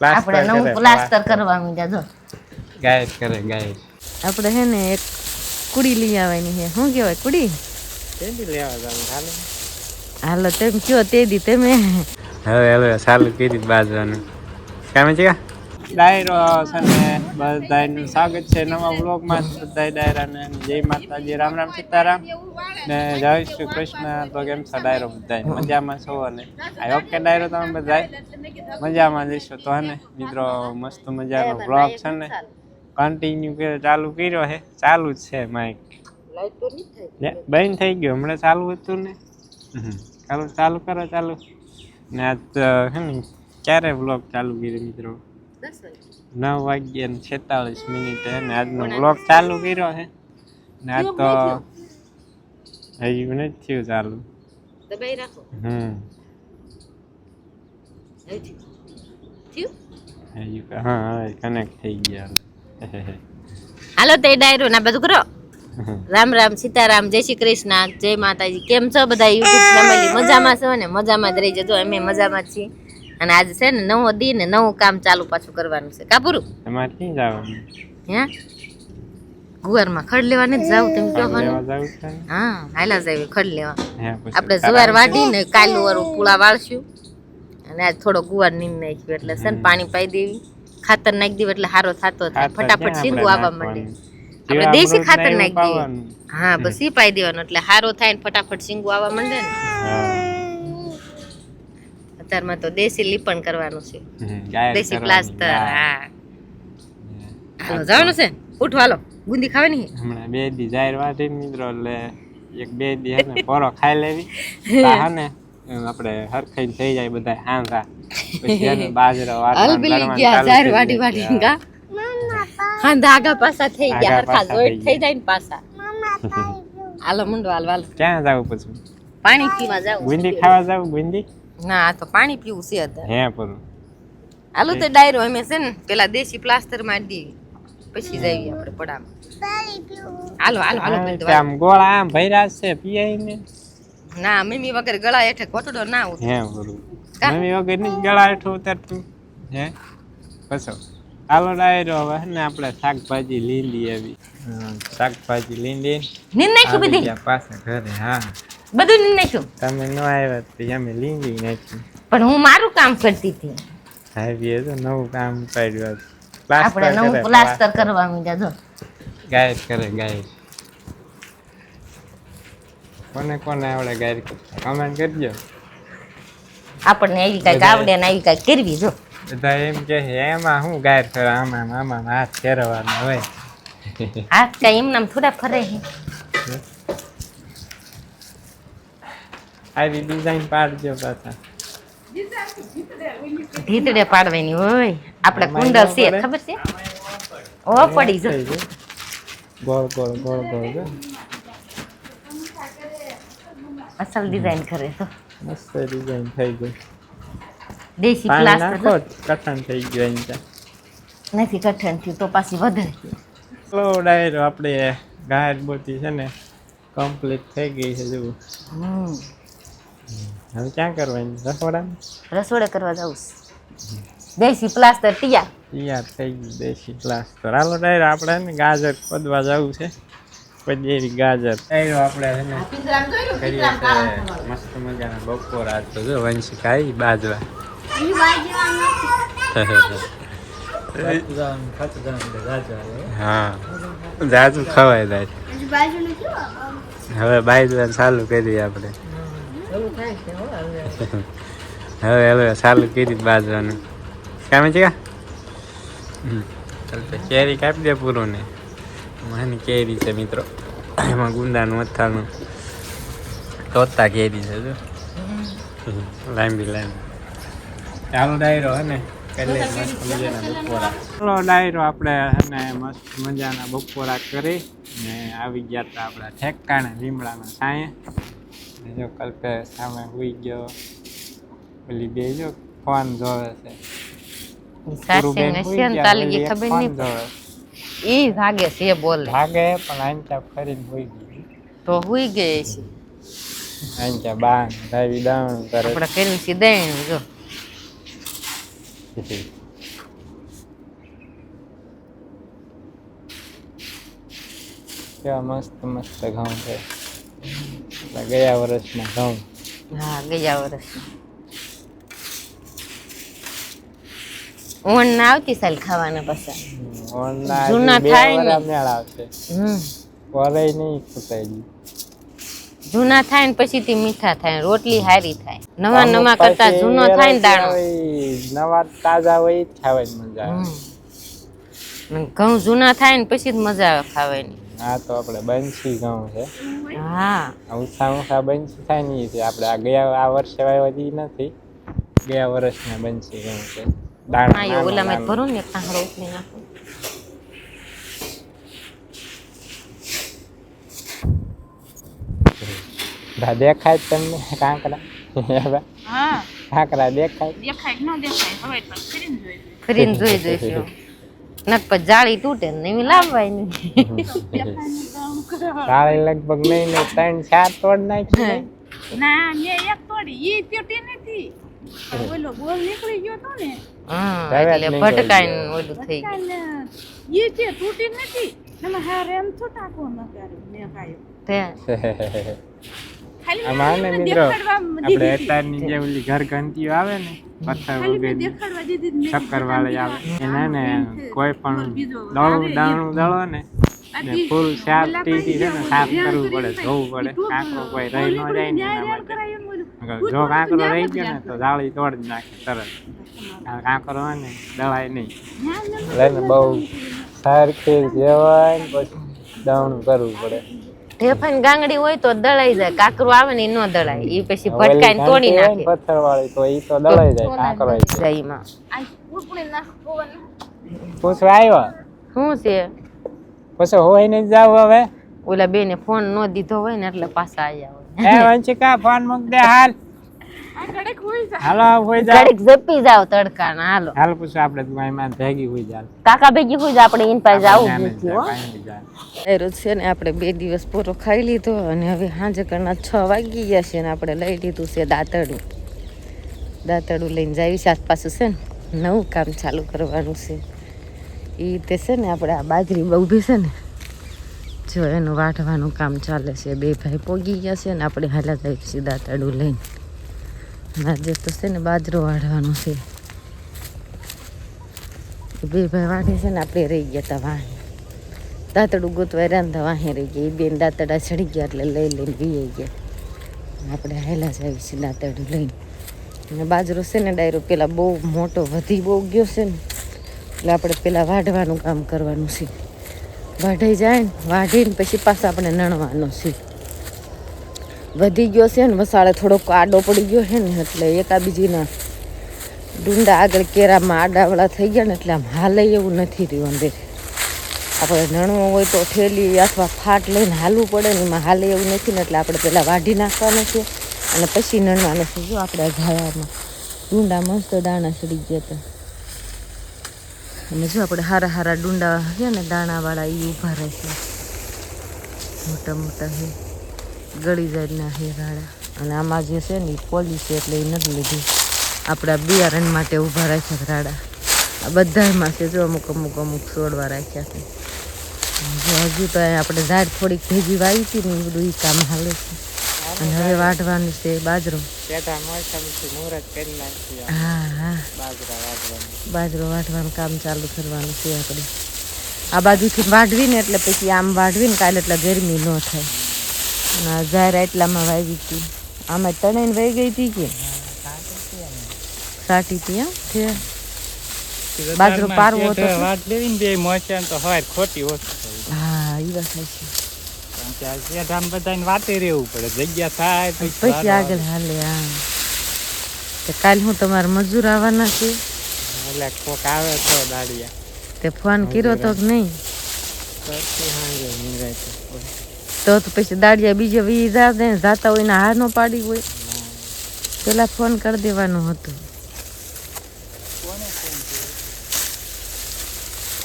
આપણે નવું પ્લાસ્ટર કરવાનું છે જો ગાયબ કરે ગાયબ. આપણે હે ને એક કુડી લઈ આવવાની છે. શું કહેવાય કુડી? કેદી લેવા જાવ હાલો. હાલો તેમ કયો તે દી તમે. હવે ચાલુ કરી બાજવાનું કામે છે. ડાયરો છે ને બધાનું સ્વાગત છે નવા વ્લોગમાં. બધા ડાયરાને જય માતાજી, રામ રામ સીતારામ ને જય શ્રી કૃષ્ણ. તો કેમ છો ડાયરો? બધા મજામાં છો? અને આ ઓકે ડાયરો તમે બધા મજામાં જઈશો તો હે ને મિત્રો મસ્ત મજાનો વ્લોગ છે ને કન્ટિન્યુ ચાલુ કર્યો છે. ચાલુ જ છે માઇક બંધ થઈ ગયો હમણાં ચાલુ હતું ને. ચાલુ કરો ચાલુ ને આજ હે ને ક્યારે વ્લોગ ચાલુ કર્યો મિત્રો? 9:46 ને આજનો વ્લોગ ચાલુ કર્યો છે ને આજ તો હજી નથી થયું ચાલુ. હા હવે કનેક્ટ થઈ ગયા. હાલો તે ડાયરો ના બધું કરો. રામ રામ સીતારામ, જય શ્રી કૃષ્ણ, જય માતાજી. કેમ છો બધા યુટ્યુબ ફેમિલી? મજામાં છો ને? મજામાં જ રહી જજો, અમે મજામાં જ છીએ. અને આજે છે ને નવો દી ને નવું કામ ચાલુ પાછું કરવાનું છે. કાપુરું તમારે ક્યાં જવાનું? હે ગુવારમાં ખડ લેવા નથી જાવ તમે કયો ખરું? હા હાલા જાય ખડ લેવા. આપણે જુવાર વાઢીને કાલું વાળું પૂળા વાળશું અને આજ થોડો ગુવાર નીમ નાખ્યું એટલે છે ને પાણી પાઈ દેવી, ખાતર નાખી દેવી એટલે સારો થતો થાય, ફટાફટ સીંગું આવવા માંડે. આપણે દેશી ખાતર નાખી દઈએ. હા બસ ઈ પાઈ દેવાનું એટલે સારો થાય ને ફટાફટ સીંગું આવવા માંડે ને. અત્યારમાં તો દેશી લીપણ કરવાનું છે, દેશી પ્લાસ્ટર. હા હાલો જવાનું છે, ઉઠો હાલો. ગુંદી ખાવાની હમણાં 2 દી જાહેર વાટી મિત્રો એટલે 1-2 દી હે ને પોરો ખાઈ લેવી હે ને આપણે હરખાઈ થઈ જાય બધા હાંગા. પછી એને બાજરો વાટવાનું હા ધાગા પાસા થઈ ગયા, હરખા જોઈન્ટ થઈ જાય ને પાસા. હાલો મુંડો હાલ. ક્યાં જાવ પછી? પાણી પીવા જાવ. ગુંદી ખાવા જાવ? ગુંદી ના આ તો પાણી પીવું છે અત્યારે. હે પર હાલો તે ડાયરો અમે છે ને પેલા દેશી પ્લાસ્ટર મારી દેવી પછી જઈએ આપણે પડામાં. હાલો આમ ગોળા આમ ભર્યા છે પીએ ને. ના મમ્મી વગર ગળા હેઠે ઘોટડો ના ઉતરે. હે બરું મમ્મી વગર ની ગળા હેઠે ઉતરતું હે બસો. હાલો ડાયરો હવે ને આપણે શાકભાજી લીંડી આવી. શાકભાજી લીંડી નીન નાખ્યું બધી પાસે ઘરે. હા બધું નીન નાખ્યું. તમે ન આવ્યા તો અમે લીંડી નાખ્યું પણ હું મારું કામ કરતી હતી. આવી તો નવું કામ પાડ્યું. આપણે નવું પ્લાસ્ટર કરવાનું છે જો ગાયબ કરે ગાયબ. કોને આવડે ગાયબ કરતા કમેન્ટ કરજો. આપણને એવી કઈક આવડે ને એવી કઈક કરવી જો. બધા એમ કે એમાં શું ગાયબ કરે? આમાં હાથ ફેરવવાનો હોય. હાથ કઈ એમ નામ થોડા ફરે છે. આવી ડિઝાઇન પાડજો પાછા. ધીતડે પાડવાની હોય. આપણે કુંડલ છે ખબર છે? ઓ પડી જો ગોળ જો અસલ ડિઝાઇન કરે તો મસ્ત ડિઝાઇન થઈ ગઈ. દેશી પ્લાસ્ટર કઠણ થઈ ગયું નથી કઠણ થયું તો પાછી વધે. ચલો ડાયરો આપણે ગાયર બોતી છે ને કમ્પ્લીટ થઈ ગઈ છે જો. હવે ક્યાં કરવાની? રસોડે કરવા જાઉં. દેશી પ્લાસ્ટર તૈયાર થઈ ગયું. દેશી પ્લાસ્ટર. હાલો ડાયરો આપણે ને ગાજર ખોદવા જવું છે. પછી ગાજર ડાયરો આપણે છે ને કરીએ મસ્ત મજાના બપોરા. તો જો વંશિક આવી બાજવા. હા જાજુ ખવાય દાજ. હવે બાજવાનું ચાલુ કરીએ આપણે. હવે ચાલુ કરી બાજવાનું કામે છે. કેરી કાપી દે પૂરું ને. મને કેરી છે મિત્રો, એમાં ગુંદાનું અથાણું તોતા કેરી છે જો લાંબી. ચાલો ડાયરો હે ને એટલે મસ્ત મજાના બપોરા. ચાલો ડાયરો આપણે હે મસ્ત મજાના બપોરા કરી ને આવી ગયા હતા આપણા ઠેકાણે લીમડાના છાંયે. જો કલ્પે સામે હુઈ ગયો. ઓલી બે જો ફોન જોવે છે. ઈ ભાગે છે બોલે ભાગે પણ આંચા ફરીને હુઈ ગઈ તો હુઈ ગઈ છે. આંચા બાન દાવી દાણ કરે આપણે કર્યું છે દેણ જો કેવા મસ્ત મસ્ત ઘઉં છે ગયા વર્ષના ઘઉં. હા ગયા વર્ષ ઓણ ના આવતી સાલ ખાવાના પછી જૂના થાય ને મેળ આવશે. વરે નહીં ખુતાઈ જૂના થાય ને પછી થી મીઠા થાય રોટલી હારી થાય. નવા નવા કરતા જૂનો થાય ને દાણો નવા તાજા હોય ખાવાની મજા આવે. ઘઉં જૂના થાય ને પછી જ મજા આવે ખાવાની. હા તો આપણે બંસી ઘઉં છે. હા ઊંચા ઊંચા બંસી થાય ને છે આપણે આ ગયા આ વર્ષે વાવતી નથી ગયા વર્ષના બંસી ઘઉં છે. દાણા ઓલા મેં ભરું ને કાંકરો ઉકળી નાખું. દેખાય તમને કાંકરા? હા કાંકરા દેખાય? દેખાય ન દેખાય હવે પણ ફરીને જોઈ જોઈશું. નક પછી જાળી તૂટે ને એવી લાવવાય નહીં. જાળી લગભગ નહીં 3-4 તોડ નાખી. ના મેં એક તોડી ઈ તૂટી નથી. ઓલો ગોલ નીકળી ગયો તો ને હા એટલે ભટકાઈને ઓલું થઈ ગયું. ઈ તે તૂટી નથી. તમે હારે એમ તો ટાકો ન કરે મે કાયો તે અમાને મિત્રો આપણે અત્યારની જે ઓલી ઘર ઘંટીઓ આવે ને પથ્થર વગેરે શક્કર વાળી આવે એના ને કોઈ પણ દાણું દળો ને ફૂલ સાફ ટીટી છે ને સાફ કરવું પડે ધોવું પડે. કાંકરો કોઈ રહી ન જાય ને એના માટે જો કાંકરો રહી ગયો ને તો જાળી તોડી નાખે તરત. કાંકરો હોય ને દળાય નહીં લઈને બહુ સરખી જેવાય ને પછી દાણું કરવું પડે. ઢેફાન ગાંગડી હોય તો દળાઈ જાય. કાંકરો આવે ને એ ન દળાય એ પછી ભટકાઈને તોડી નાખે. પથ્થર વાળી તો ઈ તો દળાઈ જાય. કાંકરો જાય એમાં પૂછવા આવ્યો શું છે પછી હોય ને જાવ હવે ઓલા બેને ફોન નો દીધો હોય ને એટલે પાછા આવ્યા હોય. એ વંશિકા ફોન મૂક દે હાલ. હાલો હોઈ જા ઘડીક જપી જાવ તડકા ના હાલો હાલ પૂછો આપણે તું ભેગી હોઈ જા કાકા ભેગી હોઈ જા આપણે ઇન પાસે આવું નથી હો. એ રોજ છે ને આપણે 2 દિવસ પૂરો ખાઈ લીધો અને હવે સાંજે કરના 6 વાગી ગયા છે ને આપણે લઈ લીધું છે દાંતરડું લઈને જાવી છે પાછું છે ને નવું કામ ચાલુ કરવાનું છે. એ તે છે ને આપણે આ બાજરી ઊભી છે ને જો એનું વાઢવાનું કામ ચાલે છે. 2 ભાઈ પોગી ગયા છે ને આપણે હાલા જાય છે દાંતરડું લઈને. આજે તો છે ને બાજરો વાઢવાનો છે. 2 ભાઈ વાઢે છે ને આપણે રહી ગયા હતા વાહે દાંતડું ગોતવાય રાંધા વાહે રહી ગયા. એ બેન દાંતડા ચડી ગયા એટલે લઈને વી ગયા. આપણે હાલા જ આવી છીએ દાંતડું લઈને. અને બાજરો છે ને ડાયરો પેલા બહુ મોટો વધી બહુ ગયો છે ને એટલે આપણે પેલા વાઢવાનું કામ કરવાનું છે. વાઢાઈ જાય ને વાઢીને પછી પાછા આપણે નણવાનો છે. વધી ગયો છે ને વસાળે થોડોક આડો પડી ગયો છે ને એટલે એકાબીજીના ડુંડા આગળ કેરામાં આડાવાળા થઈ ગયા ને એટલે આમ હાલે એવું નથી રહ્યું. અંદર આપણે નણવો હોય તો ઠેલી અથવા ફાટ લઈને હાલવું પડે ને એમાં હાલે એવું નથી ને એટલે આપણે પહેલાં વાઢી નાખવાનું છે અને પછી નણવાનું છે. જો આપણે ઘાયામાં ડુંડા મસ્ત દાણા ચડી ગયા હતા અને જો આપણે હારા હારા ડુંડા છે ને દાણાવાળા એ ઊભા રહે છે મોટા મોટા છે ગળી જાતના છે રાડા. અને આમાં જે છે ને એ પોલી છે એટલે એ નથી લીધી. આપણા બિયારણ માટે ઊભા રાખ્યા રાડા. આ બધામાં છે જો અમુક છોડવા રાખ્યા છે. જો હજુ તો આપણે ઝાડ થોડીક ભેગી વાવી હતી ને એ બધું એ કામ હાલે છે. અને હવે વાઢવાનું છે બાજરો. હા હા બાજરો વાઢવાનું કામ ચાલુ કરવાનું છે આપણે. આ બાજુથી વાઢવીને એટલે પછી આમ વાઢવીને કાલે એટલે ગરમી ન થાય. અને ઝાર એટલામાં વાવી હતી આમાં તણાઈને વહી ગઈ હતી કે સાટી હતી એમ છે બાજરો પારવો હતો વાત લેવીને બે મોચ્યા તો હોય ખોટી ઓછી. હા એ વાત છે આમ બધાને વાતે રહેવું પડે જગ્યા થાય પછી આગળ હાલે. હા તો કાલે હું તમારા મજૂર આવવાના છે એટલે કોક આવે તો દાડિયા તે ફોન કર્યો તો કે નહીં તો પછી દાડિયા બીજે વી જાતા હોય ને હાર ન પાડી હોય પેલા ફોન કરી દેવાનો હતો.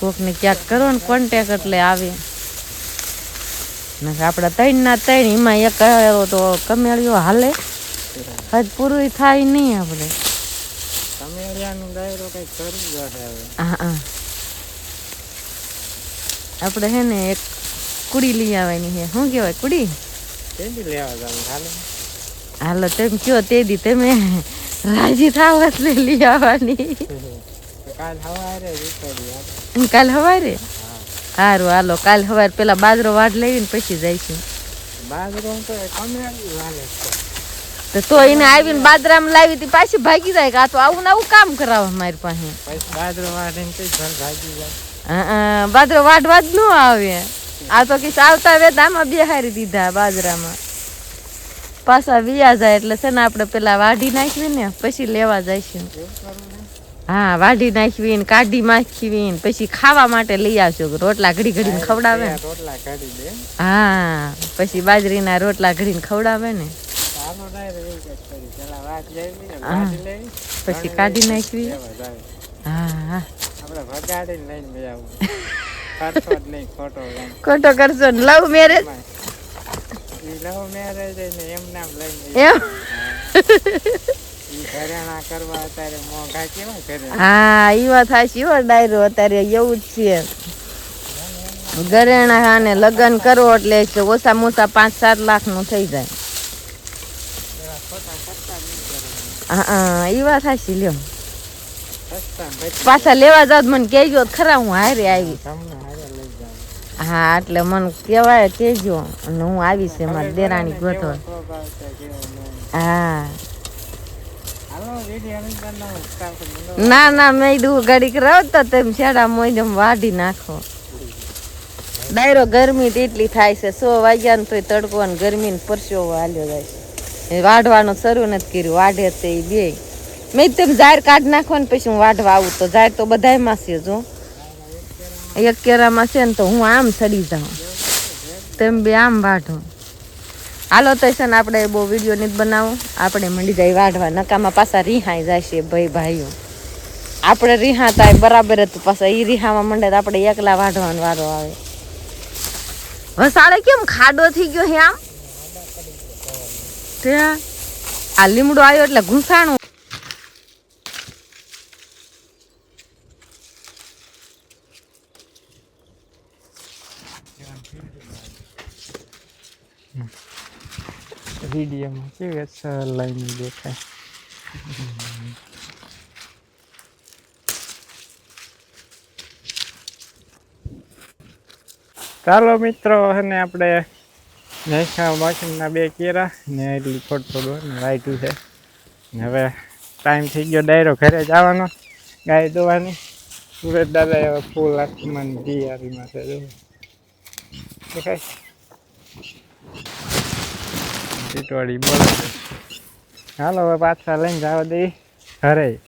કોકને ક્યાંક કરો ને કોન્ટેક એટલે આવે. આપડા 3 એમાં એક તો કમેળિયો હાલે હજ પૂરું થાય નહીં. આપણે આપણે હે ને એક કુડી લઈ આવવાની છે. શું કહેવાય કુડી? કેદી લેવા જાવ હાલો. હાલો તેમ કયો તે દી તમે રાજી થાવ એટલે લઈ આવવાની. કાલ હવારે રીતોડી કાલ હવારે સારું હાલો કાલ હવારે પેલા બાજરો વાડ લેવીને પછી જઈશું. બાજરો તો કમે વાલે છે તો એને આવીને બાજરામાં લાવી હતી પાછી ભાગી જાય કે આ તો આવું ને આવું કામ કરાવે મારી પાસે. પછી બાજરો વાડીને કઈ ઘર ભાગી જાય. હા બાજરો વાઢવા જ ન આવે. આ તો કઈ આવતા વેદ આમાં બેહારી દીધા બાજરામાં. પાછા વિયા જાય એટલે છે ને આપણે પેલા વાઢી નાખવી ને પછી લેવા જઈશું. હા વાઢી નાખવી ને કાઢી નાખવી ને પછી ખાવા માટે લઈ આવશો. રોટલા ઘડી ઘડીને ખવડાવે. રોટલા કાઢી દે. હા પછી બાજરીના રોટલા ઘડીને ખવડાવે ને પછી કાઢી નાખવી. હા ખોટો કરશો ને લવ મેરેજ એમ. હા ઈ વાત સાચી હો ડાયરો અત્યારે એવું જ છે. ઘરેણા ને લગ્ન કરો એટલે ઓછામાં ઓછા 5-7 લાખ નું થઈ જાય. હા ઈ વાત સાચી લ્યો. પાછા લેવા જાવ મને કહેજો ખરા હું હારે આવી. હા એટલે મને કહેવાય કહેજો અને હું આવીશ મારી દેરાણી ગોતો. હા ના ના મેં દું ઘડીક રહો તેમ છેડા મોજમ વાઢી નાખો. ડાયરો ગરમી એટલી થાય છે 100 વાગ્યા ને તોય તડકો ને ગરમી ને પરસેવો હાલ્યો જાય છે. વાઢવાનું શરૂ નથી કર્યું. વાઢે તે બે મેં તેમ ઝાડ કાઢી નાખો ને પછી હું વાઢવા આવું તો ઝાડ તો બધામાં છે. જો એક કેરામાં છે ને તો હું આમ ચડી જાઉં તેમ બે આમ વાઢો. હાલો તો છે ને આપણે બહુ વિડીયો નથી બનાવો. આપણે મંડી જાય વાઢવા નકામાં પાછા રીહાઈ જાય છે ભાઈઓ. આપણે રીહાતા બરાબર હતું પાછા એ રીહામાં મંડે તો આપણે એકલા વાઢવાનો વારો આવે. વસાડે કેમ ખાડો થઈ ગયો હે આમ ત્યાં આ લીમડો આવ્યો એટલે ઘૂંસાણું. વિડીયોમાં કેવી અસર લાઈન દેખાય. ચાલો મિત્રો અને આપણે નાખ્યા બાકીના 2 કેરા ને એટલી થોડું વાઈટું છે. હવે ટાઈમ થઈ ગયો ડાયરો ઘરે જવાનો ગાય દોવાની. સુરત દાદા એવા ફૂલ આસમાન તૈયારીમાં છે. દેખાય ટીટવાડી બોલે. હાલો હવે પાછા લઈને જવા દઈએ ઘરે.